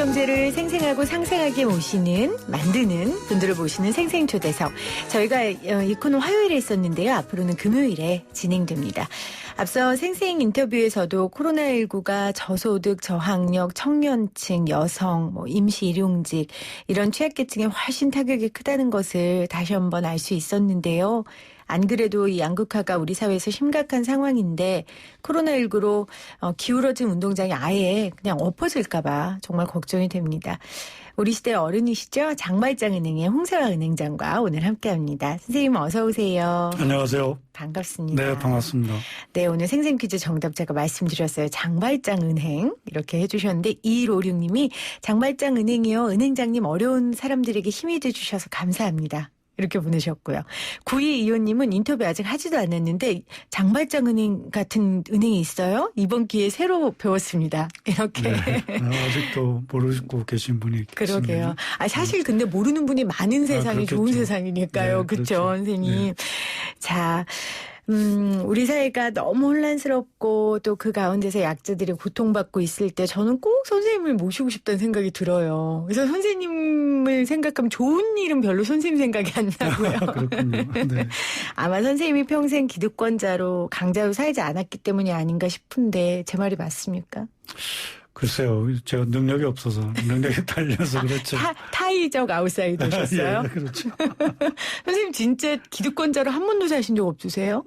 경제를 생생하고 상생하게 만드는 분들을 모시는 생생초대석. 저희가 이 코너 화요일에 했었는데요. 앞으로는 금요일에 진행됩니다. 앞서 생생 인터뷰에서도 코로나19가 저소득, 저학력, 청년층, 여성, 임시 일용직 이런 취약계층에 훨씬 타격이 크다는 것을 다시 한번 알 수 있었는데요. 안 그래도 이 양극화가 우리 사회에서 심각한 상황인데 코로나19로 기울어진 운동장이 아예 그냥 엎어질까 봐 정말 걱정이 됩니다. 우리 시대 어른이시죠? 장발장은행의 홍세화 은행장과 오늘 함께합니다. 선생님 어서 오세요. 안녕하세요. 반갑습니다. 네, 반갑습니다. 네, 오늘 생생퀴즈 정답 제가 말씀드렸어요. 장발장은행 이렇게 해주셨는데 2156님이 장발장은행이요. 은행장님 어려운 사람들에게 힘이 돼주셔서 감사합니다. 이렇게 보내셨고요. 9225님은 인터뷰 아직 하지도 않았는데 장발장은행 같은 은행이 있어요? 이번 기회에 새로 배웠습니다. 이렇게. 네, 아직도 모르고 계신 분이 계시네요. 그러게요. 사실 근데 모르는 분이 많은 세상이 좋은 세상이니까요. 네, 그렇죠, 그렇죠. 선생님. 네. 자, 우리 사회가 너무 혼란스럽고 또 그 가운데서 약자들이 고통받고 있을 때 저는 꼭 선생님을 모시고 싶다는 생각이 들어요. 그래서 선생님을 생각하면 좋은 일은 별로 선생님 생각이 안 나고요. 그렇군요. 네. 아마 선생님이 평생 기득권자로 강자로 살지 않았기 때문이 아닌가 싶은데 제 말이 맞습니까? 글쎄요. 제가 능력이 없어서 능력이 딸려서 그렇죠. 타이적 아웃사이더셨어요? 예, 그렇죠. 선생님 진짜 기득권자로 한 번도 사신 적 없으세요?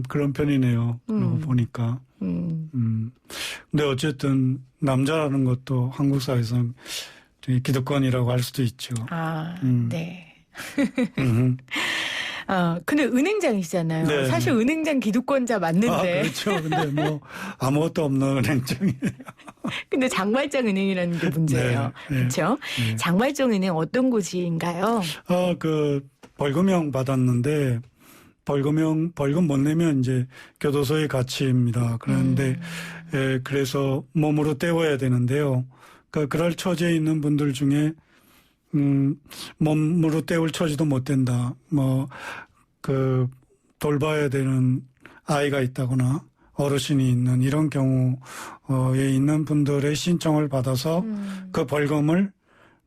그런 편이네요. 그러고 보니까. 근데 어쨌든 남자라는 것도 한국 사회에서 기득권이라고 할 수도 있죠. 네. 근데 은행장이시잖아요. 네. 사실 은행장 기득권자 맞는데. 그렇죠. 근데 아무것도 없는 은행장이에요. 근데 장발장 은행이라는 게 문제예요. 네, 그렇죠? 네. 장발장 은행 어떤 곳인가요? 벌금형 받았는데 벌금 못 내면 이제 교도소에 갇힙니다. 그런데 그래서 몸으로 때워야 되는데요. 그럴 처지에 있는 분들 중에 몸으로 때울 처지도 못 된다. 돌봐야 되는 아이가 있다거나 어르신이 있는 이런 경우에 있는 분들의 신청을 받아서 그 벌금을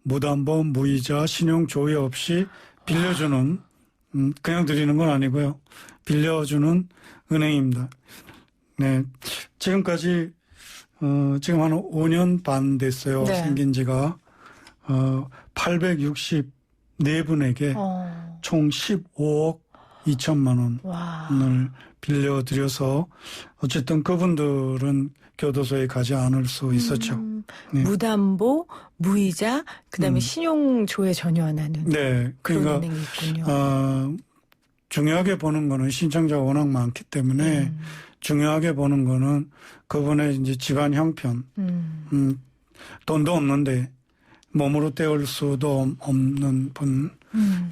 무담보, 무이자, 신용 조회 없이 빌려주는 그냥 드리는 건 아니고요. 빌려주는 은행입니다. 네. 지금까지 지금 한 5년 반 됐어요. 네. 생긴 지가 864분에게 총 15억 2천만 원을 빌려드려서 어쨌든 그분들은 교도소에 가지 않을 수 있었죠. 네. 무담보, 무이자, 그다음에 신용 조회 전혀 안 하는 네, 그런 그러니까 은행이 있군요. 중요하게 보는 거는 신청자가 워낙 많기 때문에 중요하게 보는 거는 그분의 이제 집안 형편, 돈도 없는데 몸으로 때울 수도 없는 분,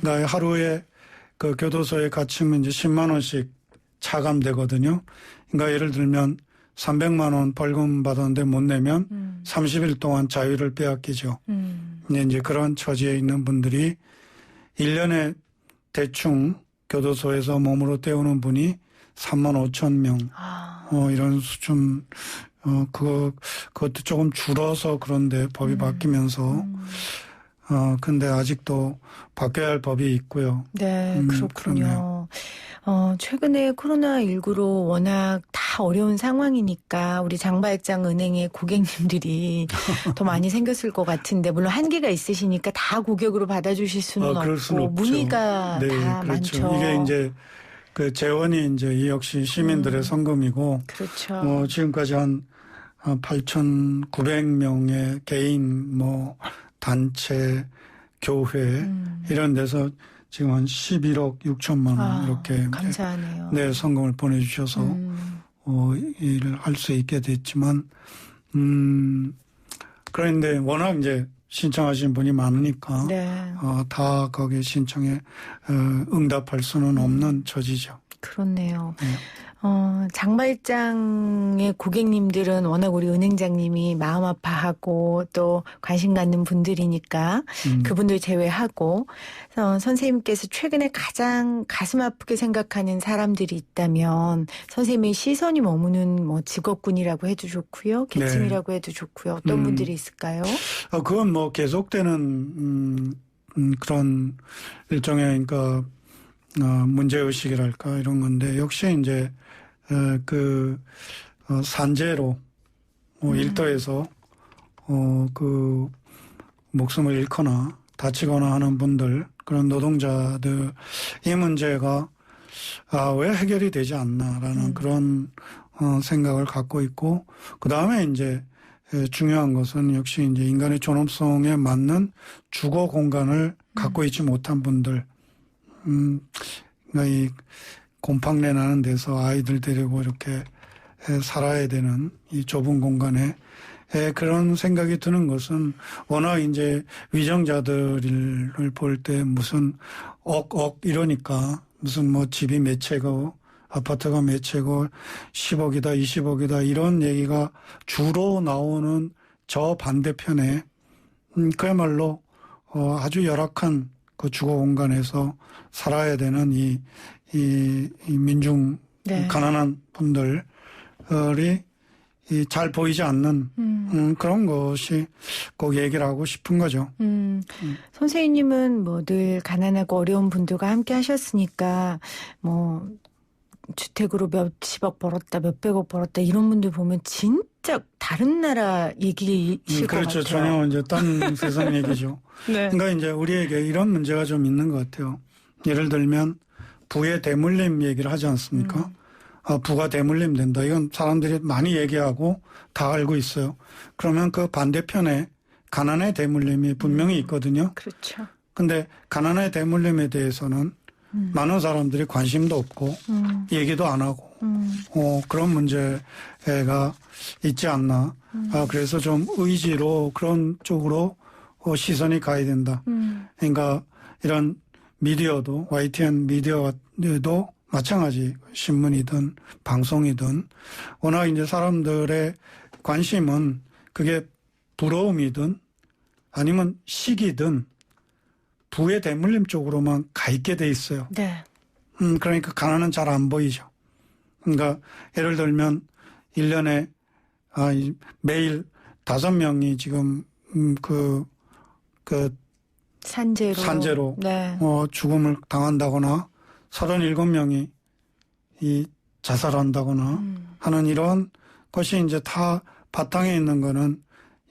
그러니까 하루에 그 교도소에 갇히면 이제 10만 원씩 차감되거든요. 그러니까 예를 들면 300만 원 벌금 받았는데 못 내면 30일 동안 자유를 빼앗기죠. 이제 그런 처지에 있는 분들이 1년에 대충 교도소에서 몸으로 때우는 분이 3만 5천 명. 이런 수준, 그것도 조금 줄어서 그런데 법이 바뀌면서, 근데 아직도 바뀌어야 할 법이 있고요. 네, 그렇군요. 최근에 코로나19로 워낙 다 어려운 상황이니까 우리 장발장 은행의 고객님들이 더 많이 생겼을 것 같은데 물론 한계가 있으시니까 다 고객으로 받아주실 수는 없고 문의가 네, 다 그렇죠. 많죠. 이게 이제 그 재원이 이제 이 역시 시민들의 성금이고 그렇죠. 지금까지 한 8,900명의 개인 단체 교회 이런 데서 지금 한 11억 6천만 원 이렇게 감사하네요. 네, 성금을 보내주셔서 일을 할 수 있게 됐지만 그런데 워낙 이제 신청하신 분이 많으니까 네. 다 거기에 신청에 응답할 수는 없는 처지죠. 그렇네요. 장발장의 고객님들은 워낙 우리 은행장님이 마음 아파하고 또 관심 갖는 분들이니까 그분들 제외하고 선생님께서 최근에 가장 가슴 아프게 생각하는 사람들이 있다면 선생님의 시선이 머무는 뭐 직업군이라고 해도 좋고요. 계층이라고 해도 좋고요. 어떤 분들이 있을까요? 그건 뭐 계속되는 그런 일종의 그러니까 문제의식이랄까 이런 건데 역시 이제 산재로 일터에서 그 목숨을 잃거나 다치거나 하는 분들 그런 노동자들 이 문제가 왜 해결이 되지 않나라는 그런 생각을 갖고 있고 그 다음에 이제 중요한 것은 역시 이제 인간의 존엄성에 맞는 주거 공간을 갖고 있지 못한 분들 그러니까 이 곰팡내 나는 데서 아이들 데리고 이렇게 살아야 되는 이 좁은 공간에 그런 생각이 드는 것은 워낙 이제 위정자들을 볼 때 무슨 이러니까 무슨 뭐 집이 몇 채고 아파트가 몇 채고 10억이다 20억이다 이런 얘기가 주로 나오는 저 반대편에 그야말로 아주 열악한 그 주거 공간에서 살아야 되는 이 민중 네. 가난한 분들이 잘 보이지 않는 그런 것이 꼭 얘기를 하고 싶은 거죠. 선생님은 뭐 늘 가난하고 어려운 분들과 함께 하셨으니까 뭐 주택으로 몇십억 벌었다 몇백억 벌었다 이런 분들 보면 진짜 다른 나라 얘기실 것 그렇죠. 같아요. 전혀 이제 딴 세상 얘기죠. 네. 그러니까 이제 우리에게 이런 문제가 좀 있는 것 같아요. 예를 들면 부의 대물림 얘기를 하지 않습니까? 부가 대물림 된다. 이건 사람들이 많이 얘기하고 다 알고 있어요. 그러면 그 반대편에 가난의 대물림이 분명히 있거든요. 그렇죠. 근데 가난의 대물림에 대해서는 많은 사람들이 관심도 없고 얘기도 안 하고 그런 문제가 있지 않나. 그래서 좀 의지로 그런 쪽으로 시선이 가야 된다. 그러니까 이런 미디어도 YTN 미디어도 마찬가지 신문이든 방송이든 워낙 이제 사람들의 관심은 그게 부러움이든 아니면 시기든 부의 대물림 쪽으로만 가 있게 돼 있어요. 네. 그러니까 가난은 잘 안 보이죠. 그러니까 예를 들면 1년에 매일 5명이 지금 산재로 네. 죽음을 당한다거나 37명이 자살한다거나 하는 이런 것이 이제 다 바탕에 있는 거는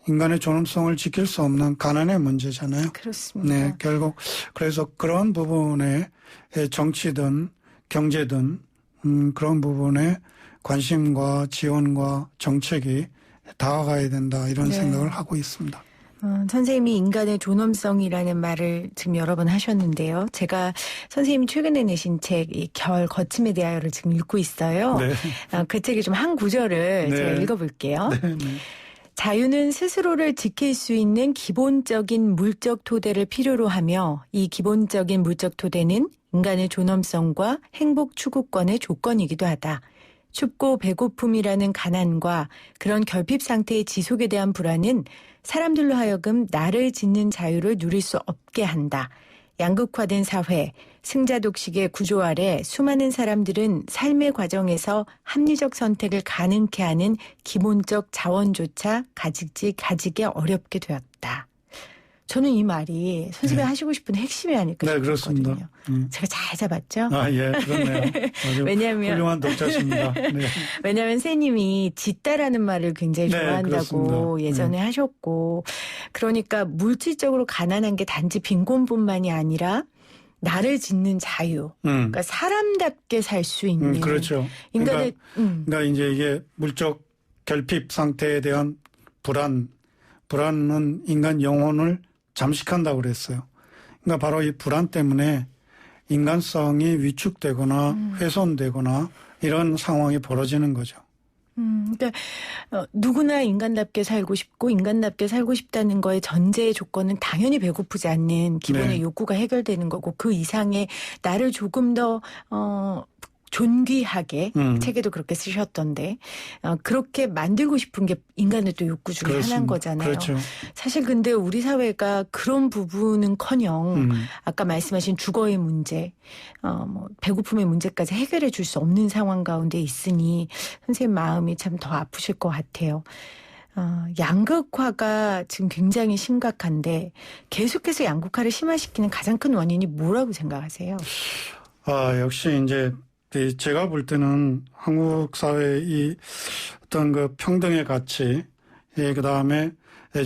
인간의 존엄성을 지킬 수 없는 가난의 문제잖아요. 그렇습니다. 네, 결국 그래서 그런 부분에 정치든 경제든 그런 부분에 관심과 지원과 정책이 다가가야 된다 이런 네. 생각을 하고 있습니다. 선생님이 인간의 존엄성이라는 말을 지금 여러 번 하셨는데요. 제가 선생님이 최근에 내신 책 이 결 거침에 대하여를 지금 읽고 있어요. 네. 그 책의 좀 한 구절을 네. 제가 읽어볼게요. 네, 네. 자유는 스스로를 지킬 수 있는 기본적인 물적 토대를 필요로 하며 이 기본적인 물적 토대는 인간의 존엄성과 행복 추구권의 조건이기도 하다. 춥고 배고픔이라는 가난과 그런 결핍 상태의 지속에 대한 불안은 사람들로 하여금 나를 짓는 자유를 누릴 수 없게 한다. 양극화된 사회, 승자 독식의 구조 아래 수많은 사람들은 삶의 과정에서 합리적 선택을 가능케 하는 기본적 자원조차 가지기 어렵게 되었다. 저는 이 말이 선생님이 하시고 싶은 핵심이 아닐까 네, 싶거든요. 그렇습니다. 제가 잘 잡았죠? 예, 그렇네요. 아주 왜냐하면 훌륭한 독자십니다. 네. 왜냐하면 선생님이 짓다라는 말을 굉장히 네, 좋아한다고 그렇습니다. 예전에 하셨고 그러니까 물질적으로 가난한 게 단지 빈곤뿐만이 아니라 나를 짓는 자유, 그러니까 사람답게 살 수 있는 그렇죠. 인간의 그러니까 이제 이게 물적 결핍 상태에 대한 불안은 인간 영혼을 잠식한다고 그랬어요. 그러니까 바로 이 불안 때문에 인간성이 위축되거나 훼손되거나 이런 상황이 벌어지는 거죠. 그러니까 누구나 인간답게 살고 싶고 인간답게 살고 싶다는 거의 전제의 조건은 당연히 배고프지 않는 기본의 네. 욕구가 해결되는 거고 그 이상의 나를 조금 더 존귀하게 책에도 그렇게 쓰셨던데 그렇게 만들고 싶은 게 인간의 또 욕구 중에 그렇습니다. 하나인 거잖아요. 그렇죠. 사실 근데 우리 사회가 그런 부분은커녕 아까 말씀하신 주거의 문제, 뭐 배고픔의 문제까지 해결해 줄 수 없는 상황 가운데 있으니 선생님 마음이 참 더 아프실 것 같아요. 양극화가 지금 굉장히 심각한데 계속해서 양극화를 심화시키는 가장 큰 원인이 뭐라고 생각하세요? 역시 이제 제가 볼 때는 한국 사회의 이 어떤 그 평등의 가치, 그다음에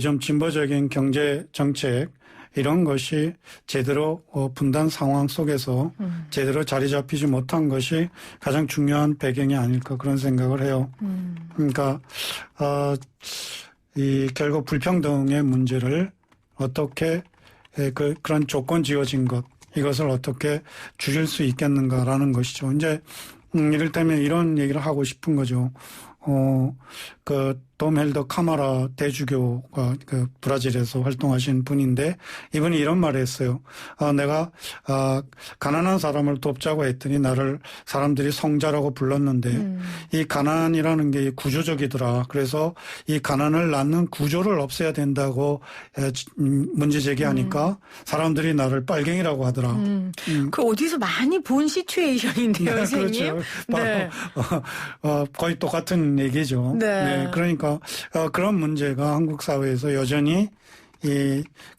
좀 진보적인 경제 정책 이런 것이 제대로 분단 상황 속에서 제대로 자리 잡히지 못한 것이 가장 중요한 배경이 아닐까 그런 생각을 해요. 그러니까 이 결국 불평등의 문제를 어떻게 그런 조건 지어진 것 이것을 어떻게 줄일 수 있겠는가라는 것이죠. 이제 이를테면 이런 얘기를 하고 싶은 거죠. 돔 헬더 카마라 대주교가 그 브라질에서 활동하신 분인데 이분이 이런 말을 했어요. 내가 가난한 사람을 돕자고 했더니 나를 사람들이 성자라고 불렀는데 이 가난이라는 게 구조적이더라. 그래서 이 가난을 낳는 구조를 없애야 된다고 문제 제기하니까 사람들이 나를 빨갱이라고 하더라. 그 어디서 많이 본 시츄에이션인데요, 네, 선생님. 그렇죠. 네. 거의 똑같은 얘기죠. 네. 그러니까 그런 문제가 한국 사회에서 여전히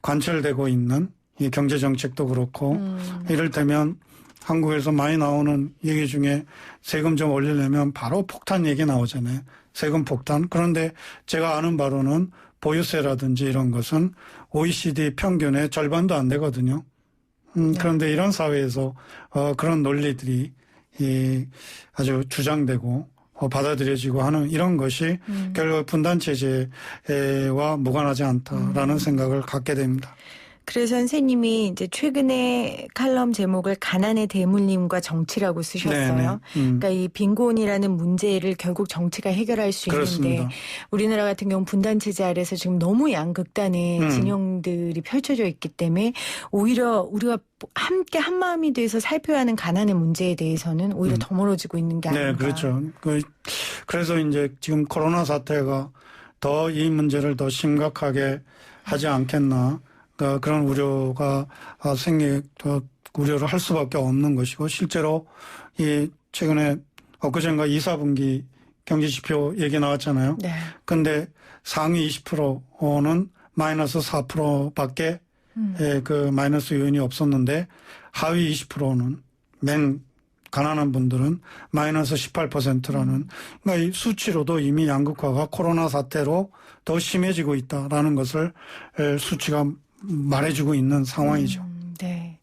관철되고 있는 이 경제 정책도 그렇고 이를테면 한국에서 많이 나오는 얘기 중에 세금 좀 올리려면 바로 폭탄 얘기 나오잖아요. 세금 폭탄. 그런데 제가 아는 바로는 보유세라든지 이런 것은 OECD 평균의 절반도 안 되거든요. 그런데 이런 사회에서 그런 논리들이 아주 주장되고 받아들여지고 하는 이런 것이 결국 분단체제와 무관하지 않다라는 생각을 갖게 됩니다. 그래서 선생님이 이제 최근에 칼럼 제목을 가난의 대물림과 정치라고 쓰셨어요. 그러니까 이 빈곤이라는 문제를 결국 정치가 해결할 수 그렇습니다. 있는데 우리나라 같은 경우 분단체제 아래서 지금 너무 양극단의 진영들이 펼쳐져 있기 때문에 오히려 우리가 함께 한마음이 돼서 살펴야 하는 가난의 문제에 대해서는 오히려 더 멀어지고 있는 게 아닌가. 네, 그렇죠. 그래서 이제 지금 코로나 사태가 더 이 문제를 더 심각하게 하지 않겠나. 그런 우려가 우려를 할 수밖에 없는 것이고 실제로 최근에 엊그젠가 2, 4분기 경제지표 얘기 나왔잖아요. 네. 근데 상위 20%는 마이너스 4%밖에 그 마이너스 요인이 없었는데 하위 20%는 맨 가난한 분들은 마이너스 18%라는 그러니까 이 수치로도 이미 양극화가 코로나 사태로 더 심해지고 있다라는 것을 수치가 말해주고 있는 상황이죠. 네.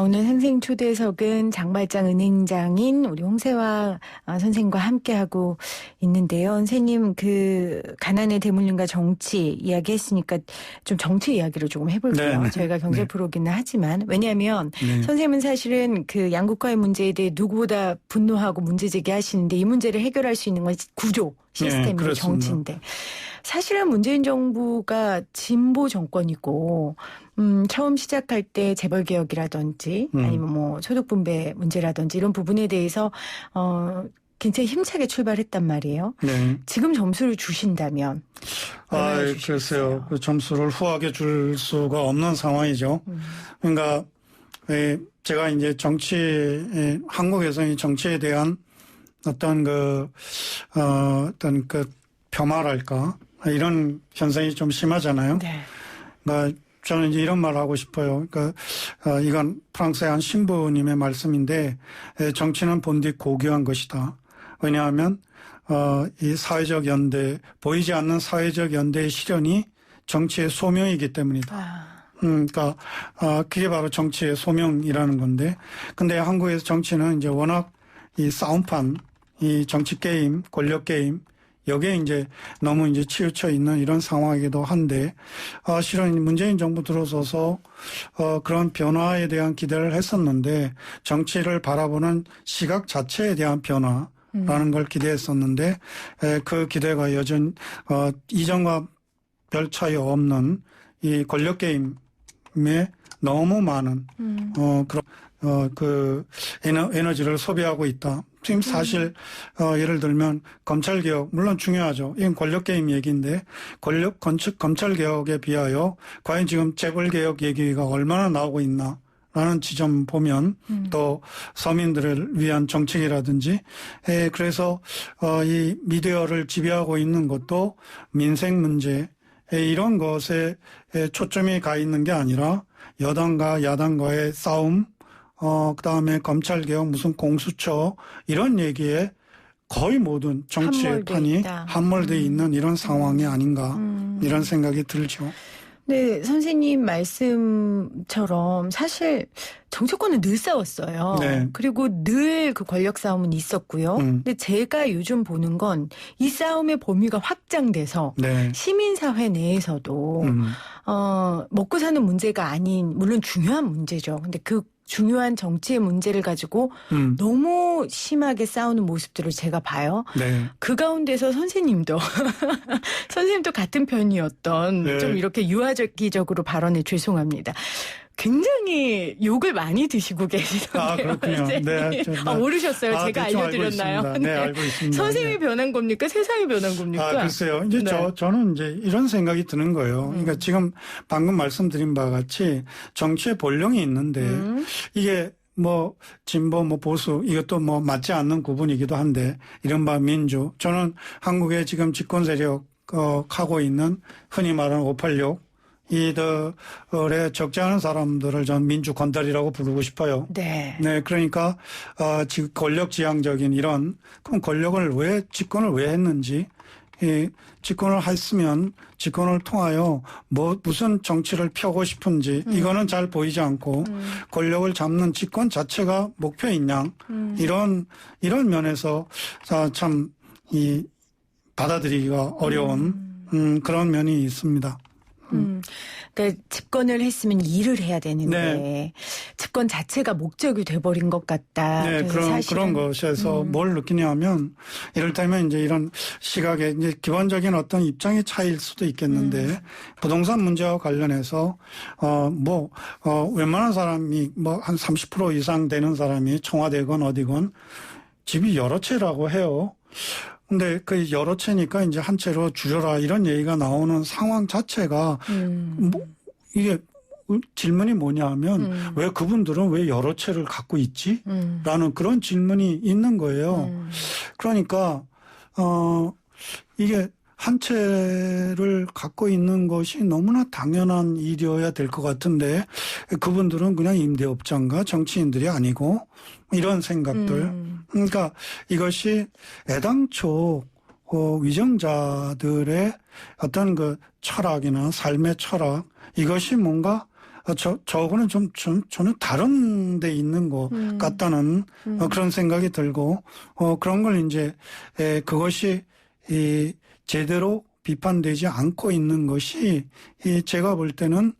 오늘 선생님 초대석은 장발장 은행장인 우리 홍세화 선생님과 함께하고 있는데요. 선생님 그 가난의 대물림과 정치 이야기했으니까 좀 정치 이야기를 조금 해볼게요. 네, 저희가 경제 네. 프로기는 하지만 왜냐하면 네. 선생님은 사실은 그 양극화의 문제에 대해 누구보다 분노하고 문제 제기하시는데 이 문제를 해결할 수 있는 건 구조 시스템이고 네, 정치인데 사실은 문재인 정부가 진보 정권이고 처음 시작할 때 재벌개혁이라든지 아니면 뭐 소득분배 문제라든지 이런 부분에 대해서 굉장히 힘차게 출발했단 말이에요. 네. 지금 점수를 주신다면 얼마나 주시겠어요? 글쎄요. 그 점수를 후하게 줄 수가 없는 상황이죠. 그러니까 제가 이제 한국에서 이 정치에 대한 어떤 폄하랄까 이런 현상이 좀 심하잖아요. 네. 그러니까 저는 이제 이런 말을 하고 싶어요. 그러니까 이건 프랑스의 한 신부님의 말씀인데 정치는 본디 고귀한 것이다. 왜냐하면 이 사회적 연대, 보이지 않는 사회적 연대의 실현이 정치의 소명이기 때문이다. 그러니까 그게 바로 정치의 소명이라는 건데, 근데 한국에서 정치는 이제 워낙 이 싸움판, 이 정치 게임, 권력 게임 여기에 이제 너무 이제 치우쳐 있는 이런 상황이기도 한데, 실은 문재인 정부 들어서서 그런 변화에 대한 기대를 했었는데 정치를 바라보는 시각 자체에 대한 변화라는 걸 기대했었는데 그 기대가 여전히 이전과 별 차이 없는 이 권력 게임에 너무 많은 그런 그 에너지를 소비하고 있다. 지금 사실 예를 들면 검찰개혁 물론 중요하죠. 이건 권력게임 얘기인데 검찰개혁에 비하여 과연 지금 재벌개혁 얘기가 얼마나 나오고 있나 라는 지점 보면 또 서민들을 위한 정책이라든지 그래서 이 미디어를 지배하고 있는 것도 민생 문제 이런 것에 초점이 가 있는 게 아니라 여당과 야당과의 싸움 그다음에 검찰개혁 무슨 공수처 이런 얘기에 거의 모든 정치의 판이 함몰되어 있는 이런 상황이 아닌가 이런 생각이 들죠. 네, 선생님 말씀처럼 사실 정치권은 늘 싸웠어요. 네. 그리고 늘 그 권력 싸움은 있었고요. 근데 제가 요즘 보는 건 이 싸움의 범위가 확장돼서 네. 시민사회 내에서도 먹고 사는 문제가 아닌 물론 중요한 문제죠. 근데 그 중요한 정치의 문제를 가지고 너무 심하게 싸우는 모습들을 제가 봐요. 네. 그 가운데서 선생님도 같은 편이었던 네. 좀 이렇게 유아적기적으로 발언해 죄송합니다. 굉장히 욕을 많이 드시고 계시던데요. 아, 그렇군요. 네. 모르셨어요? 제가 알려드렸나요? 알고 네, 알고 있습니다. 선생님이 변한 겁니까? 세상이 변한 겁니까? 아, 글쎄요. 이제 네. 저는 이제 이런 생각이 드는 거예요. 그러니까 지금 방금 말씀드린 바와 같이 정치의 본령이 있는데 이게 뭐 진보 뭐 보수 이것도 뭐 맞지 않는 구분이기도 한데 이른바 민주 저는 한국의 지금 집권 세력 하고 있는 흔히 말하는 586 이들에 적지 않은 사람들을 전 민주 건달이라고 부르고 싶어요. 네. 네, 그러니까 지금 권력지향적인 이런 그럼 집권을 왜 했는지 이 집권을 했으면 집권을 통하여 무슨 정치를 펴고 싶은지 이거는 잘 보이지 않고 권력을 잡는 집권 자체가 목표인 양 이런 면에서 참 이 받아들이기가 어려운 그런 면이 있습니다. 그러니까 집권을 했으면 일을 해야 되는데 네. 집권 자체가 목적이 돼버린 것 같다. 네, 그런 것에서 뭘 느끼냐면 이를테면 이제 이런 시각에 이제 기본적인 어떤 입장의 차이일 수도 있겠는데 부동산 문제와 관련해서 웬만한 사람이 한 30% 이상 되는 사람이 청와대건 어디건 집이 여러 채라고 해요. 근데 그 여러 채니까 이제 한 채로 줄여라 이런 얘기가 나오는 상황 자체가 이게 질문이 뭐냐 하면 왜 그분들은 왜 여러 채를 갖고 있지? 라는 그런 질문이 있는 거예요. 그러니까 이게 한 채를 갖고 있는 것이 너무나 당연한 일이어야 될 것 같은데 그분들은 그냥 임대업자인가 정치인들이 아니고 이런 생각들. 그러니까 이것이 애당초 위정자들의 어떤 그 철학이나 삶의 철학 이것이 뭔가 저거는 저는 다른 데 있는 것 같다는 그런 생각이 들고 그런 걸 이제 그것이 제대로 비판되지 않고 있는 것이 제가 볼 때는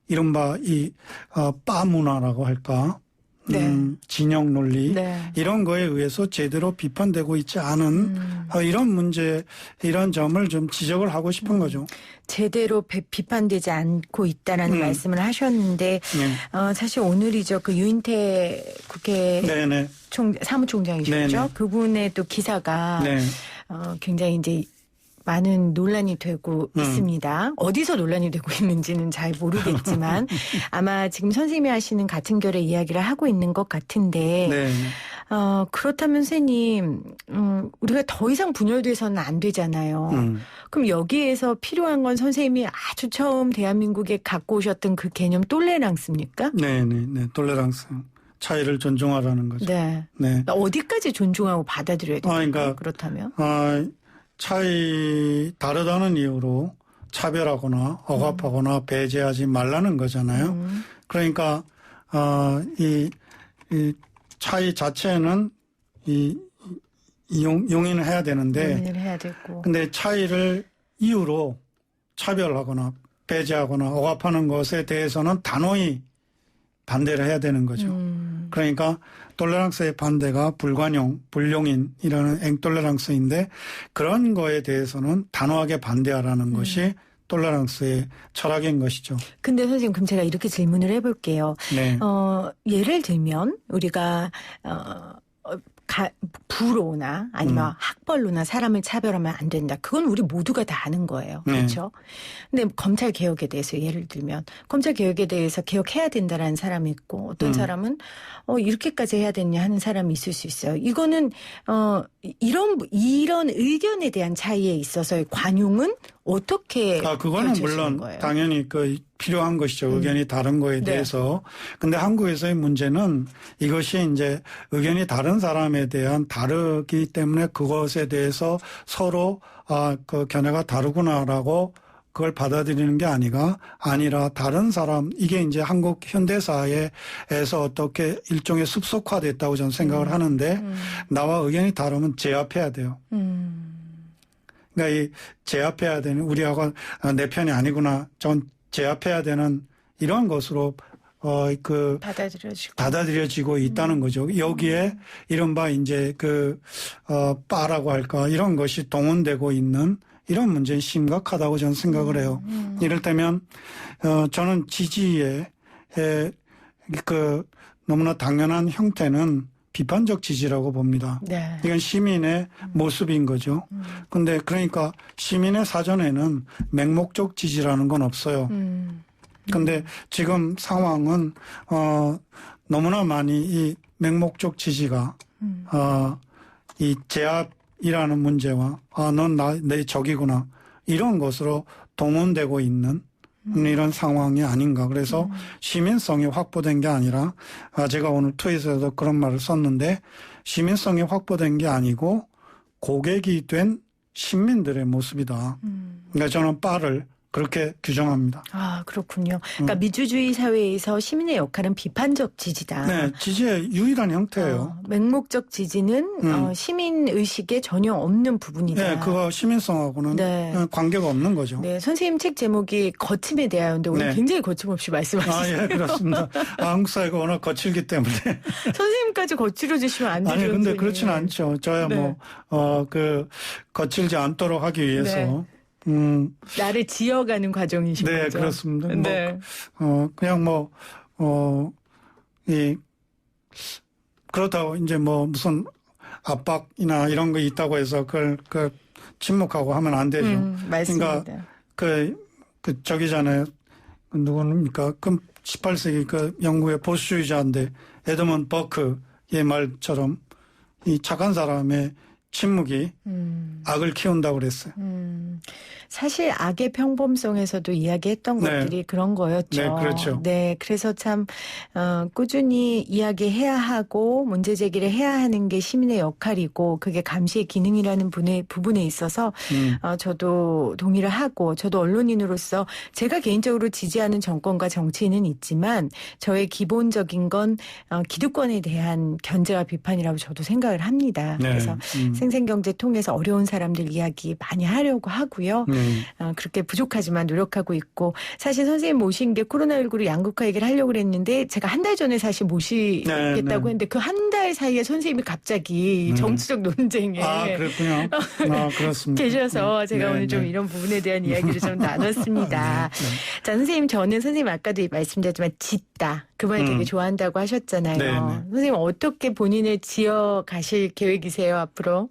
이른바 빠 문화라고 할까? 네. 진영 논리 네. 이런 거에 의해서 제대로 비판되고 있지 않은 이런 문제 이런 점을 좀 지적을 하고 싶은 거죠. 제대로 비판되지 않고 있다라는 말씀을 하셨는데 네. 사실 오늘이죠. 그 유인태 국회 네네. 사무총장이셨죠. 네네. 그분의 또 기사가 네. 굉장히 이제 많은 논란이 되고 있습니다. 어디서 논란이 되고 있는지는 잘 모르겠지만 아마 지금 선생님이 하시는 같은 결의 이야기를 하고 있는 것 같은데 네. 그렇다면 선생님 우리가 더 이상 분열돼서는 안 되잖아요. 그럼 여기에서 필요한 건 선생님이 아주 처음 대한민국에 갖고 오셨던 그 개념 똘레랑스입니까? 네네. 톨레랑스. 차이를 존중하라는 거죠. 네. 네. 어디까지 존중하고 받아들여야 될까요? 그러니까 그렇다면? 다르다는 이유로 차별하거나 억압하거나 배제하지 말라는 거잖아요. 그러니까 이 차이 자체는 용인을 해야 되는데, 용인을 해야 되고. 근데 차이를 이유로 차별하거나 배제하거나 억압하는 것에 대해서는 단호히 반대를 해야 되는 거죠. 그러니까 톨레랑스의 반대가 불용인이라는 앵톨레랑스인데 그런 거에 대해서는 단호하게 반대하라는 것이 톨러랑스의 철학인 것이죠. 근데 선생님, 그럼 제가 이렇게 질문을 해볼게요. 네. 예를 들면 우리가 부로나 아니면 학벌로나 사람을 차별하면 안 된다. 그건 우리 모두가 다 아는 거예요. 네. 그렇죠? 근데 검찰 개혁에 대해서 예를 들면 검찰 개혁에 대해서 개혁해야 된다라는 사람이 있고 어떤 사람은 이렇게까지 해야 되냐 하는 사람이 있을 수 있어요. 이거는 이런 의견에 대한 차이에 있어서의 관용은 어떻게 그거는 물론 거예요? 당연히 필요한 것이죠. 의견이 다른 거에 대해서. 근데 한국에서의 문제는 이것이 이제 의견이 다른 사람에 대한 다르기 때문에 그것에 대해서 서로 그 견해가 다르구나라고 그걸 받아들이는 게 아니라 다른 사람, 이게 이제 한국 현대사회에서 어떻게 일종의 습속화됐다고 저는 생각을 하는데 나와 의견이 다르면 제압해야 돼요. 그러니까 이 제압해야 되는, 우리하고 내 편이 아니구나, 전 제압해야 되는 이런 것으로 받아들여지고 있다는 거죠. 여기에 이른바 이제 빠라고 할까, 이런 것이 동원되고 있는 이런 문제는 심각하다고 저는 생각을 해요. 이를테면, 저는 지지의 너무나 당연한 형태는 비판적 지지라고 봅니다. 네. 이건 시민의 모습인 거죠. 근데 그러니까 시민의 사전에는 맹목적 지지라는 건 없어요. 근데 지금 상황은, 너무나 많이 이 맹목적 지지가, 이 제압이라는 문제와, 넌 내 적이구나, 이런 것으로 동원되고 있는 이런 상황이 아닌가. 그래서 시민성이 확보된 게 아니라, 제가 오늘 트윗에도 그런 말을 썼는데, 시민성이 확보된 게 아니고 고객이 된 시민들의 모습이다. 그러니까 저는 빠를 그렇게 규정합니다. 그렇군요. 그러니까 민주주의 사회에서 시민의 역할은 비판적 지지다. 네, 지지의 유일한 형태예요. 맹목적 지지는 시민 의식에 전혀 없는 부분이다. 네, 그거 시민성하고는 관계가 없는 거죠. 네, 선생님 책 제목이 거침에 대하여인데 오늘 굉장히 거침없이 말씀하시죠. 예, 그렇습니다. 한국 사회가 워낙 거칠기 때문에. 선생님까지 거칠어 주시면 안 되죠. 아니, 근데 그렇지는 않죠. 저야 거칠지 않도록 하기 위해서. 나를 지어가는 과정이신 거죠. 네, 그렇습니다. 네. 그냥 그렇다고 이제 무슨 압박이나 이런 거 있다고 해서 그걸 침묵하고 하면 안 되죠. 맞습니다. 그러니까 저기잖아요. 누구입니까? 18세기 영국의 보수주의자인데 에드먼 버크의 말처럼 이 착한 사람의 침묵이 악을 키운다고 그랬어요. 사실 악의 평범성에서도 이야기했던 것들이 그런 거였죠. 네, 그렇죠. 네, 그래서 참 꾸준히 이야기해야 하고 문제 제기를 해야 하는 게 시민의 역할이고 그게 감시의 기능이라는 부분에 있어서 저도 동의를 하고 저도 언론인으로서 제가 개인적으로 지지하는 정권과 정치인은 있지만 저의 기본적인 건 기득권에 대한 견제와 비판이라고 저도 생각을 합니다. 그래서 생생경제 통해서 어려운 사람들 이야기 많이 하려고 하고요. 그렇게 부족하지만 노력하고 있고 사실 선생님 모신 게 코로나19로 양극화 얘기를 하려고 그랬는데 제가 한 달 전에 사실 모시겠다고 했는데 그 한 달 사이에 선생님이 갑자기 정치적 논쟁에 그렇군요. 그렇습니다. 계셔서 제가 오늘 좀 이런 부분에 대한 이야기를 좀 나눴습니다. 자, 선생님 저는 선생님 아까도 말씀드렸지만 짓다. 그 말 되게 좋아한다고 하셨잖아요. 선생님 어떻게 본인을 지어 가실 계획이세요 앞으로?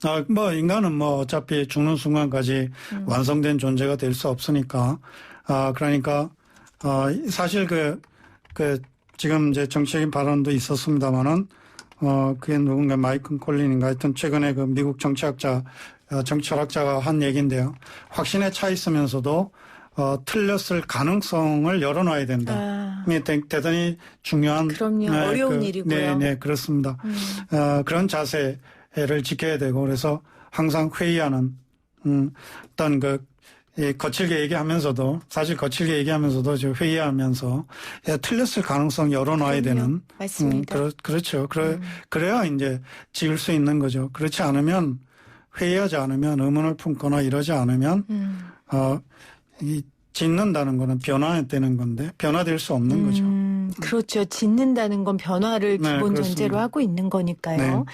인간은 어차피 죽는 순간까지 완성된 존재가 될 수 없으니까. 그러니까 사실 지금 이제 정치적인 발언도 있었습니다만은 그게 누군가 마이클 콜린인가 하여튼 최근에 미국 정치철학자가 한 얘기인데요. 확신에 차 있으면서도 틀렸을 가능성을 열어놔야 된다. 대단히 중요한. 그럼요. 어려운 일이고요. 네, 그렇습니다. 그런 자세를 지켜야 되고 그래서 항상 회의하는 어떤 거칠게 얘기하면서도 사실 거칠게 얘기하면서도 회의하면서 틀렸을 가능성 열어놔야 되는. 맞습니다. 그렇죠. 그래야 이제 지을 수 있는 거죠. 그렇지 않으면 회의하지 않으면 의문을 품거나 이러지 않으면 짓는다는 거는 변화되는 건데 변화될 수 없는 거죠. 그렇죠. 짓는다는 건 변화를 기본 전제로 하고 있는 거니까요.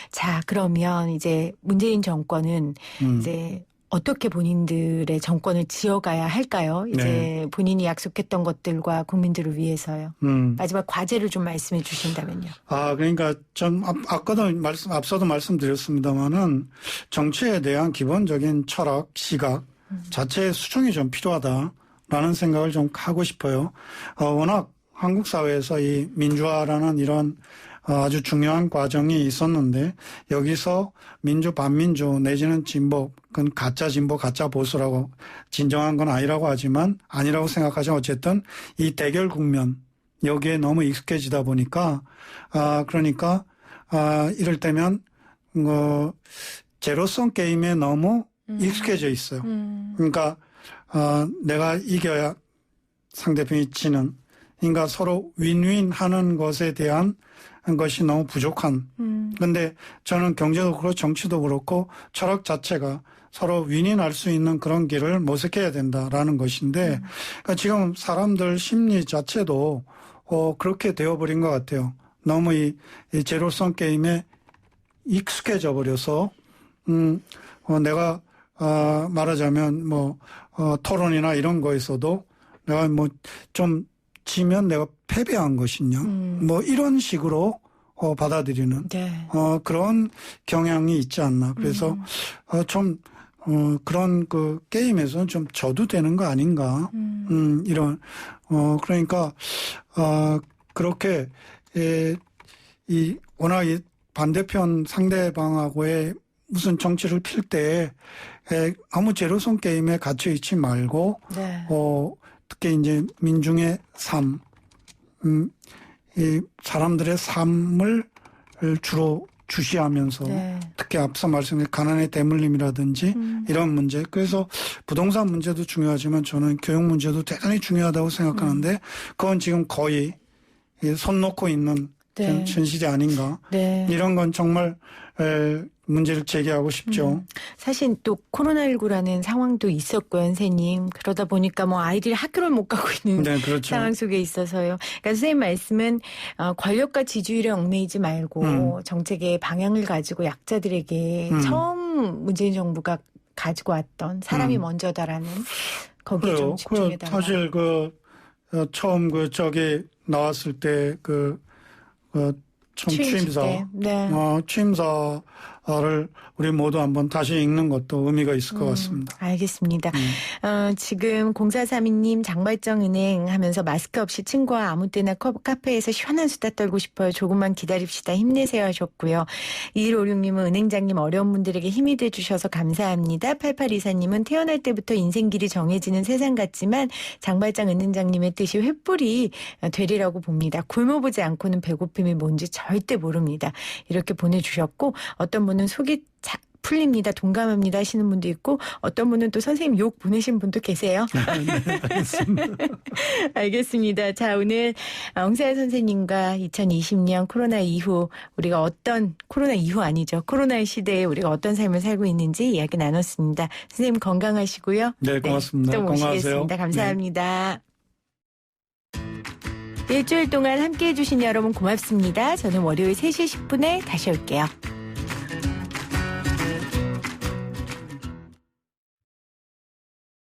자, 그러면 이제 문재인 정권은 이제 어떻게 본인들의 정권을 지어가야 할까요? 이제 네. 본인이 약속했던 것들과 국민들을 위해서요. 마지막 과제를 좀 말씀해 주신다면요. 그러니까 전 앞서도 말씀드렸습니다만은 정치에 대한 기본적인 철학, 시각 자체의 수정이 좀 필요하다라는 생각을 좀 하고 싶어요. 워낙 한국 사회에서 이 민주화라는 이런 아주 중요한 과정이 있었는데 여기서 민주, 반민주 내지는 진보, 그건 가짜 진보, 가짜 보수라고 진정한 건 아니라고 생각하지만 어쨌든 이 대결 국면 여기에 너무 익숙해지다 보니까 그러니까 이럴 때면 제로섬 게임에 너무 익숙해져 있어요. 그러니까 내가 이겨야 상대편이 지는, 그러니까 서로 윈윈 하는 것에 대한 것이 너무 부족한. 근데 저는 경제도 그렇고 정치도 그렇고 철학 자체가 서로 윈윈할 수 있는 그런 길을 모색해야 된다라는 것인데 그러니까 지금 사람들 심리 자체도 그렇게 되어버린 것 같아요. 너무 이 제로섬 게임에 익숙해져 버려서 내가 말하자면 토론이나 이런 거에서도 내가 좀 지면 내가 패배한 것이냐 이런 식으로 받아들이는 네. 그런 경향이 있지 않나. 그래서 좀 그런 그 게임에서는 좀 져도 되는 거 아닌가. 이런 그러니까 그렇게 워낙 이 반대편 상대방하고의 무슨 정치를 필 때 아무 제로섬 게임에 갇혀 있지 말고 네. 특히 이제 민중의 삶, 이 사람들의 삶을 주로 주시하면서 네. 특히 앞서 말씀드린 가난의 대물림이라든지 이런 문제. 그래서 부동산 문제도 중요하지만 저는 교육 문제도 대단히 중요하다고 생각하는데 그건 지금 거의 손 놓고 있는 네. 현실이 아닌가. 네. 이런 건 정말 문제를 제기하고 싶죠. 사실 또 코로나19라는 상황도 있었고요, 선생님. 그러다 보니까 아이들이 학교를 못 가고 있는 네, 그렇죠. 상황 속에 있어서요. 그러니까 선생님 말씀은 권력과 지지율에 얽매이지 말고 정책의 방향을 가지고 약자들에게 처음 문재인 정부가 가지고 왔던 사람이 먼저다라는 거기에 좀 집중해달라. 사실 처음 저기 나왔을 때 취임사. 네. 취임사를 우리 모두 한번 다시 읽는 것도 의미가 있을 것 같습니다. 알겠습니다. 지금 0432님 장발정은행 하면서 마스크 없이 친구와 아무 때나 카페에서 시원한 수다 떨고 싶어요. 조금만 기다립시다. 힘내세요 하셨고요. 2156님은 은행장님 어려운 분들에게 힘이 돼주셔서 감사합니다. 8824님은 태어날 때부터 인생길이 정해지는 세상 같지만 장발장 은행장님의 뜻이 횃불이 되리라고 봅니다. 굶어보지 않고는 배고픔이 뭔지 절대 모릅니다. 이렇게 보내주셨고 어떤 분은 속이 풀립니다. 동감합니다 하시는 분도 있고 어떤 분은 또 선생님 욕 보내신 분도 계세요. 네, 알겠습니다. 알겠습니다. 자, 오늘 엉사야 선생님과 2020년 코로나 이후 우리가 코로나 이후 아니죠. 코로나의 시대에 우리가 어떤 삶을 살고 있는지 이야기 나눴습니다. 선생님 건강하시고요. 네, 고맙습니다. 또 모시겠습니다. 건강하세요. 감사합니다. 일주일 동안 함께해 주신 여러분 고맙습니다. 저는 월요일 3시 10분에 다시 올게요.